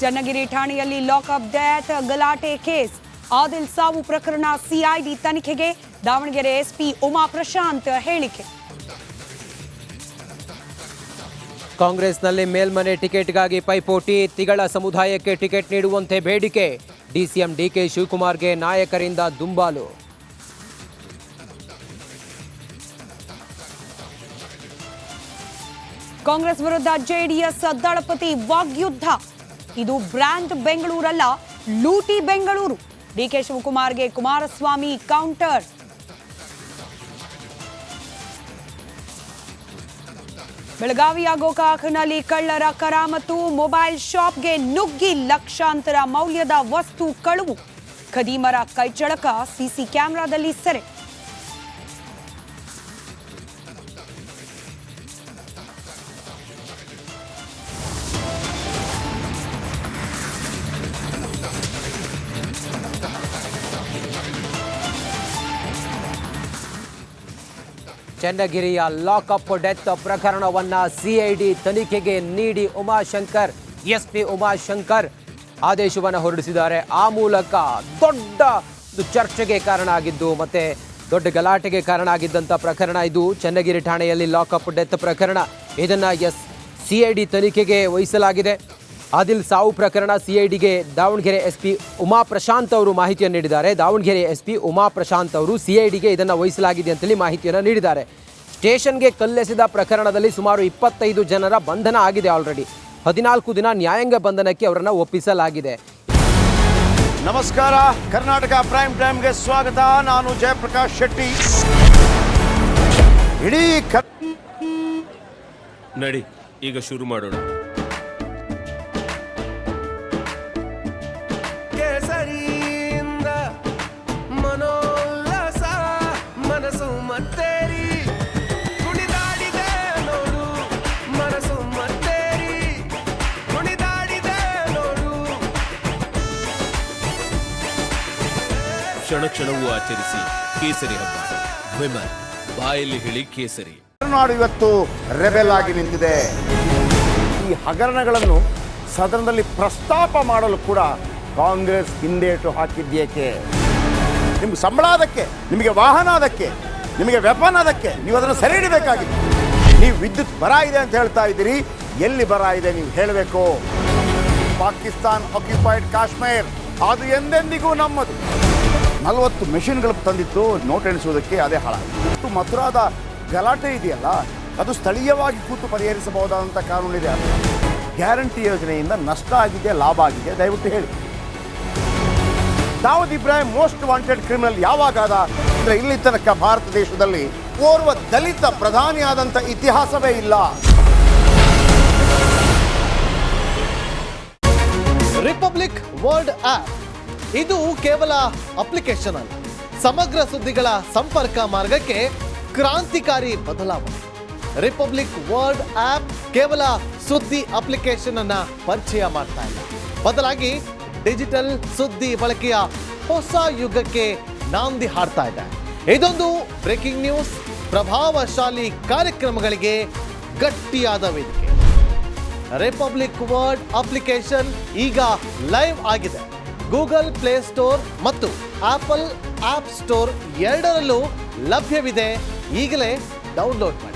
ಚನ್ನಗಿರಿ ಠಾಣೆಯಲ್ಲಿ lockup death ಗಲಾಟೆ case. Adil ಸಾವು ಪ್ರಕರಣ ಸಿಐಡಿ ತನಿಖೆಗೆ. ದಾವಣಗೆರೆ ಎಸ್ಪಿ ಉಮಾ ಪ್ರಶಾಂತ್ ಹೇಳಿಕೆ. ಕಾಂಗ್ರೆಸ್ನಲ್ಲಿ ಮೇಲ್ಮನೆ ಟಿಕೆಟ್ಗಾಗಿ ಪೈಪೋಟಿ. ತಿಗಳ ಸಮುದಾಯಕ್ಕೆ ಟಿಕೆಟ್ ನೀಡುವಂತೆ ಬೇಡಿಕೆ. ಡಿಸಿಎಂ ಡಿಕೆ ಶಿವಕುಮಾರ್ಗೆ ನಾಯಕರಿಂದ ದುಂಬಾಲು. ಕಾಂಗ್ರೆಸ್ ವಿರುದ್ಧ ಜೆಡಿಎಸ್ ದಳಪತಿ ವಾಗ್ಯುದ್ಧ. ಇದು ಬ್ರ್ಯಾಂಡ್ ಬೆಂಗಳೂರಲ್ಲ, ಲೂಟಿ ಬೆಂಗಳೂರು. ಡಿಕೆ ಶಿವಕುಮಾರ್ಗೆ ಕುಮಾರಸ್ವಾಮಿ ಕೌಂಟರ್. ಬೆಳಗಾವಿಯ ಗೋಕಾಕ್ನಲ್ಲಿ ಕಳ್ಳರ ಕರಾಮತ್ತು. ಮೊಬೈಲ್ ಶಾಪ್ಗೆ ನುಗ್ಗಿ ಲಕ್ಷಾಂತರ ಮೌಲ್ಯದ ವಸ್ತು ಕಳುವು. ಖದೀಮರ ಕೈಚಳಕ ಸಿಸಿ ಕ್ಯಾಮೆರಾದಲ್ಲಿ ಸೆರೆ. ಚನ್ನಗಿರಿಯ ಲಾಕಪ್ ಡೆತ್ ಪ್ರಕರಣವನ್ನು ಸಿಐಡಿ ತನಿಖೆಗೆ ನೀಡಿ ಉಮಾಶಂಕರ್, ಎಸ್ಪಿ ಉಮಾಶಂಕರ್ ಆದೇಶವನ್ನು ಹೊರಡಿಸಿದ್ದಾರೆ. ಆ ಮೂಲಕ ದೊಡ್ಡ ಚರ್ಚೆಗೆ ಕಾರಣ ಆಗಿದ್ದು ಮತ್ತೆ ದೊಡ್ಡ ಗಲಾಟೆಗೆ ಕಾರಣ ಆಗಿದ್ದಂಥ ಪ್ರಕರಣ ಇದು. ಚನ್ನಗಿರಿ ಠಾಣೆಯಲ್ಲಿ ಲಾಕಪ್ ಡೆತ್ ಪ್ರಕರಣ. ಇದನ್ನು ಸಿಐಡಿ ತನಿಖೆಗೆ ವಹಿಸಲಾಗಿದೆ. ಆದಿಲ್ ಸಾವು ಪ್ರಕರಣ ಸಿಐಡಿಗೆ ದಾವಣಗೆರೆ ಎಸ್ಪಿ ಉಮಾ ಪ್ರಶಾಂತ್ ಅವರು ಮಾಹಿತಿಯನ್ನು ನೀಡಿದ್ದಾರೆ. ದಾವಣಗೆರೆ ಎಸ್ಪಿ ಉಮಾ ಪ್ರಶಾಂತ್ ಅವರು ಸಿಐಡಿಗೆ ಇದನ್ನು ವಹಿಸಲಾಗಿದೆ ಅಂತೇಳಿ ಮಾಹಿತಿಯನ್ನು ನೀಡಿದ್ದಾರೆ. ಸ್ಟೇಷನ್ಗೆ ಕಲ್ಲೆಸೆದ ಪ್ರಕರಣದಲ್ಲಿ ಸುಮಾರು 25 ಜನರ ಬಂಧನ ಆಗಿದೆ. ಆಲ್ರೆಡಿ 14 ದಿನ ನ್ಯಾಯಾಂಗ ಬಂಧನಕ್ಕೆ ಅವರನ್ನು ಒಪ್ಪಿಸಲಾಗಿದೆ. ನಮಸ್ಕಾರ, ಕರ್ನಾಟಕ ಪ್ರೈಮ್ ಟೈಮ್ಗೆ ಸ್ವಾಗತ. ನಾನು ಜಯಪ್ರಕಾಶ್ ಶೆಟ್ಟಿ. ಇಡೀ ನಡಿ ಈಗ ಶುರು ಮಾಡೋಣ. ಮನೋಲ್ಲಾಸ ಮನಸ್ಸು ಮತ್ತೇರಿ ಕುಣಿದಾಡಿದೆ ನೋಡು, ಮನಸ್ಸು ಮತ್ತೇರಿ ಕುಣಿದಾಡಿದೆ ನೋಡು. ಕ್ಷಣ ಕ್ಷಣವೂ ಆಚರಿಸಿ ಕೇಸರಿ ಹಬ್ಬ. ವಿಮಲ್ ಬಾಯಲ್ಲಿ ಹೇಳಿ ಕೇಸರಿ. ನಾಡು ಇವತ್ತು ರೆಬೆಲ್ ಆಗಿ ನಿಂತಿದೆ. ಈ ಹಗರಣಗಳನ್ನು ಸದನದಲ್ಲಿ ಪ್ರಸ್ತಾಪ ಮಾಡಲು ಕೂಡ ಕಾಂಗ್ರೆಸ್ ಹಿಂದೇಟು ಹಾಕಿದ್ದೇಕೆ? ನಿಮ್ಗೆ ಸಂಬಳ ಅದಕ್ಕೆ, ನಿಮಗೆ ವಾಹನ ಅದಕ್ಕೆ, ನಿಮಗೆ ವೆಪನ್ ಅದಕ್ಕೆ. ನೀವು ಅದನ್ನು ಸೆರೆ ಹಿಡಿಬೇಕಾಗಿತ್ತು. ನೀವು ವಿದ್ಯುತ್ ಬರ ಇದೆ ಅಂತ ಹೇಳ್ತಾ ಇದ್ದೀರಿ. ಎಲ್ಲಿ ಬರ ಇದೆ ನೀವು ಹೇಳಬೇಕು. ಪಾಕಿಸ್ತಾನ್ ಆಕ್ಯುಪೈಡ್ ಕಾಶ್ಮೀರ್ ಅದು ಎಂದೆಂದಿಗೂ ನಮ್ಮದು. 40 ಮೆಷಿನ್ಗಳು ತಂದಿತ್ತು ನೋಟ್ ಎಣಿಸುವುದಕ್ಕೆ, ಅದೇ ಹಾಳಾಗಿತ್ತು. ಮಥುರಾದ ಗಲಾಟೆ ಇದೆಯಲ್ಲ, ಅದು ಸ್ಥಳೀಯವಾಗಿ ಕೂತು ಪರಿಹರಿಸಬಹುದಾದಂಥ ಕಾನೂನಿದೆ. ಗ್ಯಾರಂಟಿ ಯೋಜನೆಯಿಂದ ನಷ್ಟ ಆಗಿದೆ, ಲಾಭ ಆಗಿದೆ, ದಯವಿಟ್ಟು ಹೇಳಿ. Dawood Ibrahim most wanted criminal ಯಾವಾಗಾದ ಅಂದರೆ ಇಲ್ಲಿ ತನಕ ಭಾರತ ದೇಶದಲ್ಲಿ ಓರ್ವ ದಲಿತ ಪ್ರಧಾನಿಯಾದಂಥ ಇತಿಹಾಸವೇ ಇಲ್ಲ. ರಿಪಬ್ಲಿಕ್ ವರ್ಲ್ಡ್ ಆಪ್ ಇದು ಕೇವಲ ಅಪ್ಲಿಕೇಶನ್ ಅಲ್ಲ, ಸಮಗ್ರ ಸುದ್ದಿಗಳ ಸಂಪರ್ಕ ಮಾರ್ಗಕ್ಕೆ ಕ್ರಾಂತಿಕಾರಿ ಬದಲಾವಣೆ. ರಿಪಬ್ಲಿಕ್ ವರ್ಲ್ಡ್ ಆಪ್ ಕೇವಲ ಸುದ್ದಿ ಅಪ್ಲಿಕೇಶನ್ ಅನ್ನ ಪರಿಚಯ ಮಾಡ್ತಾ ಇಲ್ಲ, ಬದಲಾಗಿ ಡಿಜಿಟಲ್ ಸುದ್ದಿ ಬಳಕೆಯ ಹೊಸ ಯುಗಕ್ಕೆ ನಾಂದಿ ಹಾಡ್ತಾ ಇದೆ. ಇದೊಂದು ಬ್ರೇಕಿಂಗ್ ನ್ಯೂಸ್, ಪ್ರಭಾವಶಾಲಿ ಕಾರ್ಯಕ್ರಮಗಳಿಗೆ ಗಟ್ಟಿಯಾದ ವೇದಿಕೆ. ರಿಪಬ್ಲಿಕ್ ವರ್ಲ್ಡ್ ಅಪ್ಲಿಕೇಶನ್ ಈಗ ಲೈವ್ ಆಗಿದೆ. ಗೂಗಲ್ ಪ್ಲೇ ಸ್ಟೋರ್ ಮತ್ತು ಆಪಲ್ ಆಪ್ ಸ್ಟೋರ್ ಎರಡರಲ್ಲೂ ಲಭ್ಯವಿದೆ. ಈಗಲೇ ಡೌನ್ಲೋಡ್ ಮಾಡಿ.